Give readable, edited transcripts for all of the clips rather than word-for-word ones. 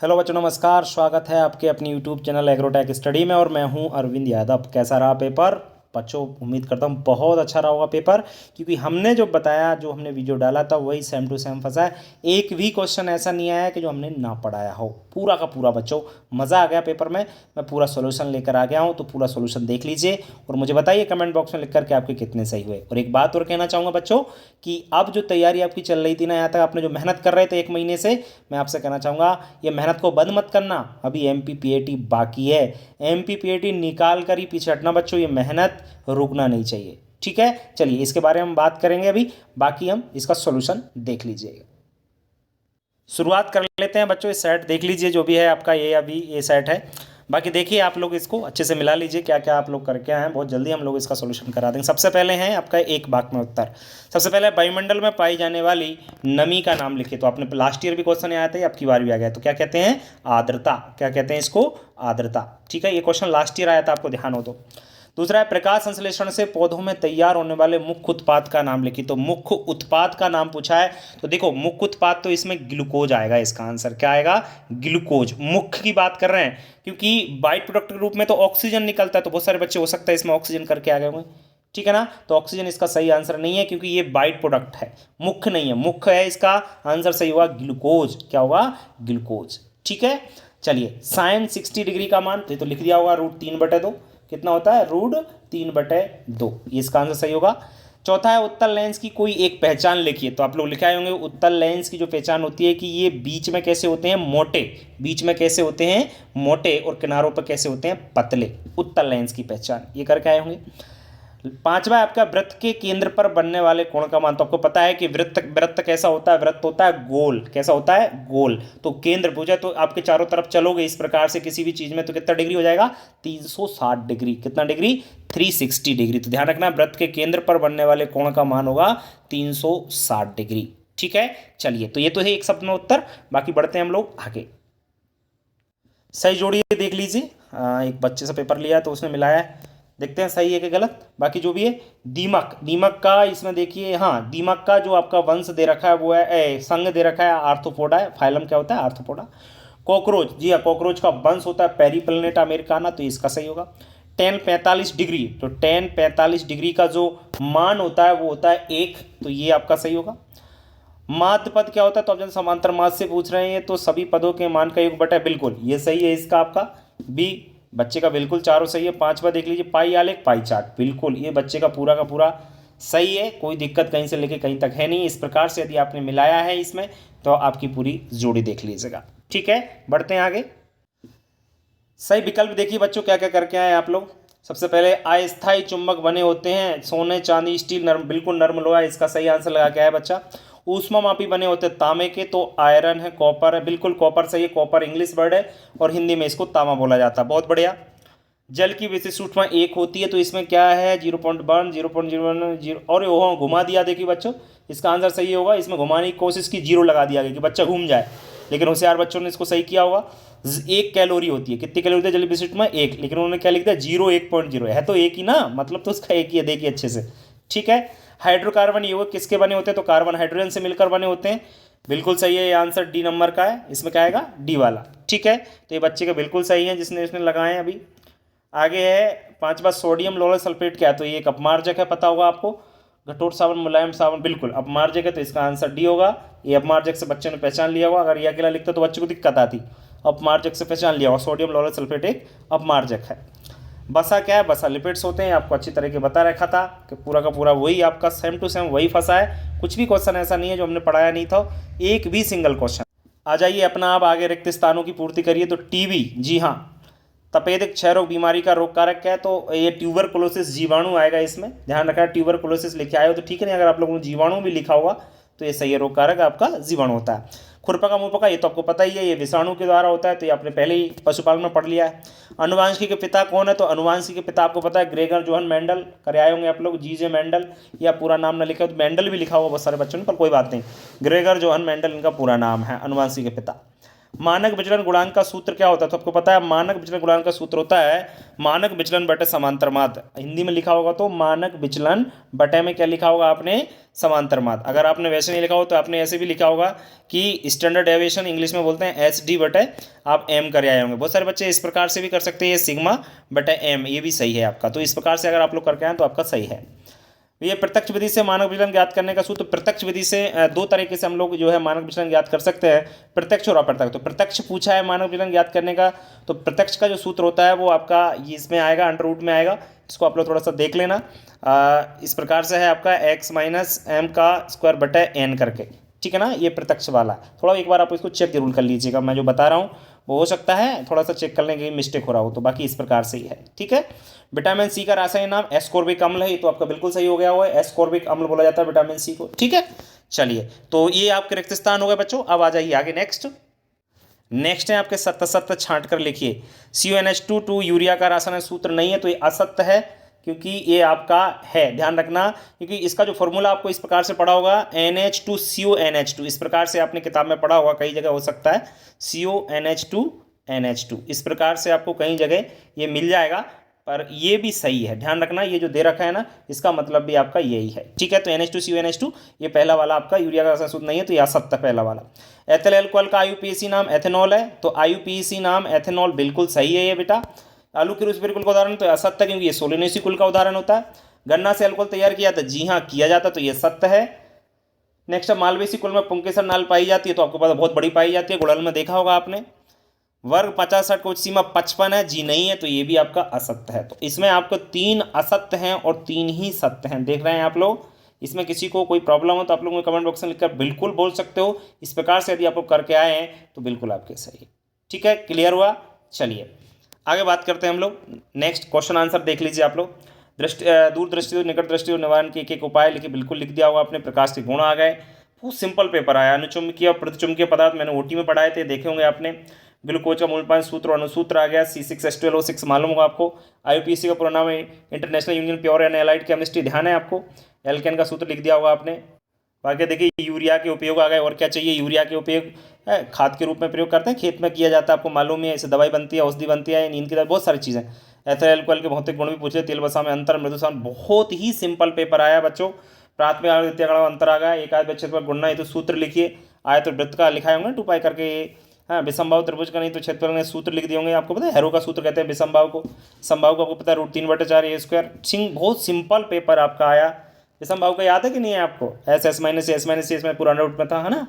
Hello बच्चों, नमस्कार। स्वागत है आपके अपनी यूट्यूब चैनल एग्रोटेक स्टडी में। और मैं हूं अरविंद यादव। कैसा रहा पेपर बच्चों? उम्मीद करता हूं बहुत अच्छा रहा होगा पेपर, क्योंकि हमने जो बताया, जो हमने वीडियो डाला था, वही सेम टू सेम फंसा है। एक भी क्वेश्चन ऐसा नहीं आया कि जो हमने ना पढ़ाया हो। पूरा का पूरा बच्चों मज़ा आ गया पेपर में। मैं पूरा सोल्यूशन लेकर आ गया हूँ, तो पूरा सोल्यूशन देख लीजिए और मुझे बताइए कमेंट बॉक्स में लिख करके आपके कितने सही हुए। और एक बात और कहना चाहूँगा बच्चों कि अब जो तैयारी आपकी चल रही थी ना, यहाँ तक आपने जो मेहनत कर रहे थे 1 महीने से, मैं आपसे कहना चाहूँगा ये मेहनत को बंद मत करना। अभी MPPAT बाकी है। MPPAT निकाल कर ही पीछे हटना बच्चों। ये मेहनत रुकना नहीं चाहिए, ठीक है। चलिए इसके बारे में हम बात करेंगे अभी, बाकी हम इसका सॉल्यूशन देख लीजिएगा। शुरुआत कर लेते हैं बच्चों। इस सेट देख लीजिए, जो भी है आपका ये अभी ये सेट है। बाकी देखिए आप लोग इसको अच्छे से मिला लीजिए, क्या क्या आप लोग करके आए हैं। बहुत जल्दी हम लोग इसका सॉल्यूशन करा देंगे। सबसे पहले है आपका एक वाक्य में उत्तर। सबसे पहले वायुमंडल में पाई जाने वाली नमी का नाम लिखिए। तो आपने लास्ट ईयर भी क्वेश्चन आया था, आपकी बार भी आ गया। तो क्या कहते हैं? आर्द्रता। क्या कहते हैं इसको? आर्द्रता, ठीक है। ये क्वेश्चन लास्ट ईयर आया था, आपको ध्यान हो तो। दूसरा है प्रकाश संश्लेषण से पौधों में तैयार होने वाले मुख्य उत्पाद का नाम लिखिए। तो मुख्य उत्पाद का नाम पूछा है, तो देखो मुख्य उत्पाद तो इसमें ग्लूकोज आएगा। इसका आंसर क्या आएगा? ग्लूकोज। मुख्य की बात कर रहे हैं, क्योंकि बाइट प्रोडक्ट के रूप में तो ऑक्सीजन निकलता है। तो बहुत सारे बच्चे हो सकता है इसमें ऑक्सीजन करके आ गए होंगे, ठीक है ना। तो ऑक्सीजन इसका सही आंसर नहीं है, क्योंकि ये बाइट प्रोडक्ट है, मुख्य नहीं है। मुख्य है, इसका आंसर सही होगा ग्लूकोज। क्या होगा? ग्लूकोज, ठीक है। चलिए साइन 60 डिग्री का मान तो लिख दिया होगा √3/2। कितना होता है? √3/2। ये इसका आंसर सही होगा। चौथा है उत्तल लेंस की कोई एक पहचान लिखिए। तो आप लोग लिखाए होंगे उत्तल लेंस की जो पहचान होती है कि ये बीच में कैसे होते हैं? मोटे। बीच में कैसे होते हैं? मोटे। और किनारों पर कैसे होते हैं? पतले। उत्तल लेंस की पहचान ये करके आए होंगे। पांचवा है आपका वृत्त के केंद्र पर बनने वाले कोण का मान। तो आपको पता है कि वृत्त वृत्त कैसा होता है? वृत्त होता है गोल। कैसा होता है? गोल। तो केंद्र पूछा तो आपके चारों तरफ चलोगे इस प्रकार से किसी भी चीज में, तो कितना डिग्री हो जाएगा? 360 डिग्री। कितना डिग्री? 360 डिग्री। तो ध्यान रखना वृत्त के केंद्र पर बनने वाले कोण का मान होगा 360 डिग्री, ठीक है। चलिए तो ये तो है एक शब्द में उत्तर। बाकी बढ़ते हैं हम लोग आगे। सही जोड़िए देख लीजिए। एक बच्चे से पेपर लिया तो उसने मिलाया है, देखते हैं सही है कि गलत। बाकी जो भी है दीमक, दीमक का इसमें देखिए, हाँ दीमक का जो आपका वंश दे रखा है वो है संघ दे रखा है आर्थ्रोपोडा है। फाइलम क्या होता है? आर्थ्रोपोडा। कॉकरोच, जी हाँ कॉकरोच का वंश होता है पेरीप्लेनेटा अमेरिकाना। तो इसका सही होगा। टेन 45 डिग्री, तो टेन 45 डिग्री का जो मान होता है वो होता है 1। तो ये आपका सही होगा। माध्य पद क्या होता है? तो आप जब समांतर माध्य से पूछ रहे हैं तो सभी पदों के मान का योग बटा, बिल्कुल ये सही है इसका आपका बी। बच्चे का बिल्कुल चारों सही है। पांचवा देख लीजिए पाई आलेख पाई चार्ट, बिल्कुल ये बच्चे का पूरा सही है। कोई दिक्कत कहीं से लेके कहीं तक है नहीं। इस प्रकार से यदि आपने मिलाया है इसमें तो आपकी पूरी जोड़ी देख लीजिएगा, ठीक है। बढ़ते हैं आगे। सही विकल्प देखिए बच्चों क्या क्या करके आए आप लोग। सबसे पहले अस्थायी चुंबक बने होते हैं सोने चांदी स्टील नर्म, बिल्कुल नर्म लोहा। इसका सही आंसर लगा के आया बच्चा। ऊष्मामापी बने होते हैं तांबे के, तो आयरन है, कॉपर है, बिल्कुल कॉपर सही है। कॉपर इंग्लिश वर्ड है और हिंदी में इसको तांबा बोला जाता है। बहुत बढ़िया। जल की विशिष्ट ऊष्मा 1 होती है, तो इसमें क्या है? 0.1 0.01 0। और ओहो घुमा दिया, देखिए बच्चों इसका आंसर सही होगा। इसमें घुमाने की कोशिश की, 0 लगा दिया गया कि बच्चा घूम जाए, लेकिन होशियार बच्चों ने इसको सही किया होगा। 1 कैलोरी होती है। कितनी कैलोरी होती है जल की विशिष्ट ऊष्मा? 1। लेकिन उन्होंने क्या लिख दिया? 0 1.0 है तो 1 ही ना, मतलब तो उसका 1 ही है। देखिए अच्छे से, ठीक है। हाइड्रोकार्बन यौगिक किसके बने होते हैं? तो कार्बन हाइड्रोजन से मिलकर बने होते हैं। बिल्कुल सही है, ये आंसर डी नंबर का है। इसमें क्या आएगा? डी वाला, ठीक है। तो ये बच्चे का बिल्कुल सही है जिसने इसमें लगाए हैं अभी। आगे है पांचवा सोडियम लोरल सल्फेट। क्या है? तो ये एक अपमार्जक है, पता होगा आपको। घटोर साबुन मुलायम साबुन, बिल्कुल अपमार्जक है। तो इसका आंसर डी होगा। ये अपमार्जक से बच्चे ने पहचान लिया होगा। अगर ये अकेला लिखता तो बच्चे को दिक्कत आती। अपमार्जक से पहचान लिया होगा, सोडियम लोरल सल्फेट एक अपमार्जक है। बसा क्या है? बसा लिपिड्स होते हैं। आपको अच्छी तरह के बता रखा था कि पूरा का पूरा वही आपका सेम टू सेम वही फंसा है। कुछ भी क्वेश्चन ऐसा नहीं है जो हमने पढ़ाया नहीं था, एक भी सिंगल क्वेश्चन। आ जाइए अपना आप आगे रिक्त स्थानों की पूर्ति करिए। तो टीबी, जी हाँ तपेदिक क्षय रोग बीमारी का रोग कारक क्या है? तो ये ट्यूबरकुलोसिस जीवाणु आएगा। इसमें ध्यान रखना ट्यूबरकुलोसिस लिखे आए हो तो ठीक है, नहीं अगर आप लोगों ने जीवाणु भी लिखा होगा तो ये सही है। रोग कारक आपका जीवाणु होता है। खुरपका मुंहपका ये तो आपको पता ही है, ये विषाणु के द्वारा होता है। तो ये आपने पहले ही पशुपालन में पढ़ लिया है। अनुवांशिकी के पिता कौन है? तो अनुवांशिकी के पिता आपको पता है ग्रेगर जोहन मेंडल। करे आए होंगे आप लोग, जीजे मेंडल। या पूरा नाम ना लिखे हो तो मेंडल भी लिखा होगा बहुत सारे बच्चों ने, पर कोई बात नहीं। ग्रेगर जोहन मेंडल इनका पूरा नाम है, अनुवांशिकी के पिता। मानक विचलन गुणांक का सूत्र क्या होता है? तो आपको पता है मानक विचलन गुणांक का सूत्र होता है मानक विचलन बटे समांतर माध्य। हिंदी में लिखा होगा तो मानक विचलन बटे में क्या लिखा होगा आपने? समांतर माध्य। अगर आपने वैसे नहीं लिखा हो तो आपने ऐसे भी लिखा होगा कि स्टैंडर्ड डेविएशन इंग्लिश में बोलते हैं एच डी बटे आप एम कर आए होंगे। बहुत सारे बच्चे इस प्रकार से भी कर सकते हैं, सिग्मा बटे एम, ये भी सही है आपका। तो इस प्रकार से अगर आप लोग करके आए तो आपका सही है। ये प्रत्यक्ष विधि से मानक विचलन ज्ञात करने का सूत्र, प्रत्यक्ष विधि से दो तरीके से हम लोग जो है मानक विचलन ज्ञात कर सकते हैं, प्रत्यक्ष और अप्रत्यक्ष। तो प्रत्यक्ष पूछा है मानक विचलन ज्ञात करने का, तो प्रत्यक्ष का जो सूत्र होता है वो आपका ये इसमें आएगा, अंडर रूट में आएगा। इसको आप लोग थोड़ा सा देख लेना। इस प्रकार से है आपका x माइनस एम का स्क्वायर बटे एन करके, ठीक है ना। ये प्रत्यक्ष वाला है। थोड़ा एक बार आप इसको चेक जरूर कर लीजिएगा, मैं जो बता रहा हूँ वो हो सकता है थोड़ा सा चेक करने के मिस्टेक हो रहा हो, तो बाकी इस प्रकार से ही है, ठीक है। विटामिन सी का रासायनिक नाम एस्कोर्बिक अम्ल है, तो आपका बिल्कुल सही हो गया हुआ है, एस्कोर्बिक अम्ल बोला जाता है विटामिन सी को, ठीक है। चलिए, तो ये आपके रिक्त स्थान हो गए बच्चों। अब आ जाइए आगे, नेक्स्ट है आपके सत्य छांट कर लिखिए। CuNH2 यूरिया का रासायनिक सूत्र नहीं है, तो ये असत्य है, क्योंकि ये आपका है, ध्यान रखना, क्योंकि इसका जो फॉर्मूला आपको इस प्रकार से पढ़ा होगा NH2CuNH2, इस प्रकार से आपने किताब में पढ़ा होगा, कई जगह हो सकता है CuNH2NH2, इस प्रकार से आपको कई जगह ये मिल जाएगा, पर ये भी सही है, ध्यान रखना। ये जो दे रखा है ना, इसका मतलब भी आपका यही है, ठीक है। तो NH2CuNH2 ये पहला वाला आपका यूरिया का रासायनिक सूत्र नहीं है, तो यह असत्य पहला वाला। एथिल अल्कोहल का IUPAC नाम एथेनॉल है, तो IUPAC नाम एथेनॉल बिल्कुल सही है ये बेटा। आलू के रूस बिल्कुल का उदाहरण, तो यह सत्य, क्योंकि ये सोलेनोइसी कुल का उदाहरण होता है। गन्ना से अल्कोहल तैयार किया जाता है, जी हाँ किया जाता, तो ये सत्य है। नेक्स्ट, मालवेसी कुल में पुंकेसर नाल पाई जाती है, तो आपको पता बहुत बड़ी पाई जाती है, गुड़हल में देखा होगा आपने। वर्ग 50-60 को सीमा 55 है, जी नहीं है, तो ये भी आपका असत्य है। तो इसमें आपको 3 असत्य हैं और 3 ही सत्य हैं, देख रहे हैं आप लोग। इसमें किसी को कोई प्रॉब्लम हो तो आप लोग कमेंट बॉक्स में लिखकर बिल्कुल बोल सकते हो। इस प्रकार से यदि आप लोग करके आए हैं तो बिल्कुल आपके सही है, ठीक है। क्लियर हुआ? चलिए आगे बात करते हैं हम लोग। नेक्स्ट क्वेश्चन आंसर देख लीजिए आप लोग। दूर दृष्टि, निकट दृष्टि और निवारण के एक उपाय लिखिए, बिल्कुल लिख दिया होगा आपने। प्रकाश के गुण आ गए, बहुत सिंपल पेपर आया। अनुचुंबकीय और प्रतिचुंबकीय पदार्थ मैंने ओटी में पढ़ाए थे, देखे होंगे आपने। ग्लूकोज का मूलपान सूत्र और अनुसूत्र आ गया, C6H12O6 मालूम होगा आपको। IUPAC का पूरा नाम है international union pure and allied chemistry, ध्यान है आपको। एल्केन का सूत्र लिख दिया होगा आपने। बाकी देखिए यूरिया के उपयोग आ गए, और क्या चाहिए। यूरिया के उपयोग खाद के रूप में प्रयोग करते हैं, खेत में किया जाता है, आपको मालूम है। इससे दवाई बनती है, औषधि बनती है, नींद की दवाई, बहुत सारी चीज़ें। एथिल अल्कोहल के भौतिक गुण भी पूछे, तेल वसा में अंतर, मृदुसान, बहुत ही सिंपल पेपर आया बच्चों। प्राथमिक और द्वितीय अंतर आ गया, एक आयत क्षेत्र पर गुणना, ये तो सूत्र लिखिए। आयत और वृत्त का लिखाए होंगे 2 पाई करके, हाँ। विषमबाहु त्रिभुज का नहीं तो क्षेत्रफल में सूत्र लिख दिए होंगे, आपको पता है हैरो का सूत्र कहते हैं विषमबाहु को। समबाहु को आपको पता है √3/4 A स्क्वायर। बहुत सिंपल पेपर आपका आया। विषमबाहु का याद है कि नहीं है आपको? S माइनस इसमें पुराना रूप में था, है ना।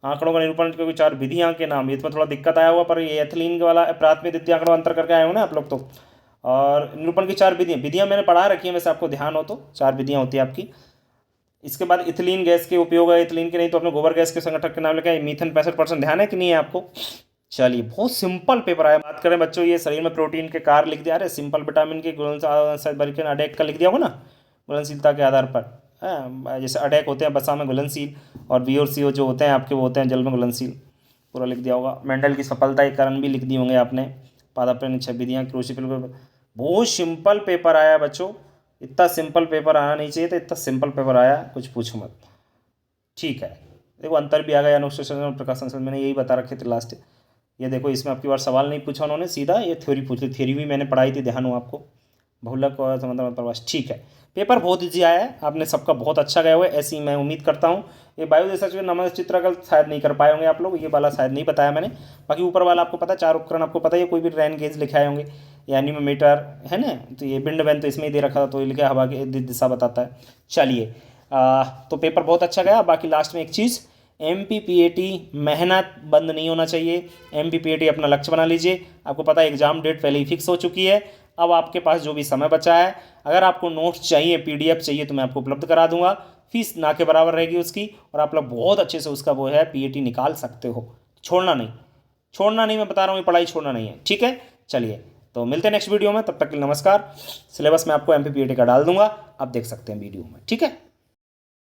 आंकड़ों का निरूपण क्योंकि 4 विधियां के नाम, इसमें थोड़ा दिक्कत आया हुआ, पर ये एथिलीन वाला प्राथमिक द्वितीय आंकड़ों अंतर करके आए हो ना आप लोग तो। और निरूपण की 4 विधियां मैंने पढ़ा रखी है, वैसे आपको ध्यान हो तो 4 विधियां होती है आपकी। इसके बाद इथिलीन गैस के उपयोग है, इथिलीन के नहीं तो अपने गोबर गैस के संगठक के नाम लिखा है। मीथेन 65%, ध्यान है कि नहीं है आपको? चलिए, बहुत सिंपल पेपर आया। बात करें बच्चों, ये शरीर में प्रोटीन के कार्य लिख दिया। अरे सिंपल विटामिन के घुलनशील अटैक का लिख दिया होगा ना, घुलनशीलता के आधार पर। जैसे अटैक होते हैं बसा में घुलनशील, और बी और सी जो होते हैं आपके वो होते हैं जल में घुलनशील, पूरा लिख दिया होगा। मेंडल की सफलता के कारण भी लिख दिए होंगे आपने। पादापन 6 विधियाँ, क्रूसिफिल। बहुत सिंपल पेपर आया बच्चों, इतना सिंपल पेपर आना नहीं चाहिए था, इतना सिंपल पेपर आया, कुछ पूछो मत, ठीक है। देखो अंतर भी आ गया, अनुशासन और प्रकाशन से, मैंने यही बता रखे थे लास्ट। ये देखो इसमें आपकी बार सवाल नहीं पूछा उन्होंने, सीधा ये थ्योरी पूछ ली। थ्योरी भी मैंने पढ़ाई थी, ध्यान हो आपको। बहुलक और समांतर प्रवास, ठीक है। पेपर बहुत ईजी आया है, आपने सबका बहुत अच्छा गया हुआ है, ऐसी मैं उम्मीद करता हूँ। ये बायो जैसा जो नमक चित्रकल शायद नहीं कर पाए होंगे आप लोग, ये वाला शायद नहीं बताया मैंने। बाकी ऊपर वाला आपको पता है, 4 उपकरण आपको पता है, कोई भी रेन गेज लिखे आए होंगे, या एनीमोमीटर है ना। तो ये बिंड वैन तो इसमें ही दे रखा था, तो ये लिखा हवा की दिशा बताता है। चलिए, तो पेपर बहुत अच्छा गया। बाकी लास्ट में एक चीज़, MPPAT मेहनत बंद नहीं होना चाहिए। MPPAT अपना लक्ष्य बना लीजिए। आपको पता है एग्जाम डेट पहले ही फिक्स हो चुकी है। अब आपके पास जो भी समय बचा है, अगर आपको नोट्स चाहिए, PDF चाहिए, तो मैं आपको उपलब्ध करा दूंगा। फीस ना के बराबर रहेगी उसकी, और आप लोग बहुत अच्छे से उसका वो है PAT निकाल सकते हो। छोड़ना नहीं, मैं बता रहा हूँ, ये पढ़ाई छोड़ना नहीं है, ठीक है। चलिए, तो मिलते हैं नेक्स्ट वीडियो में, तब तक के लिए नमस्कार। सिलेबस में आपको MPPAT का डाल दूंगा, आप देख सकते हैं वीडियो में, ठीक है।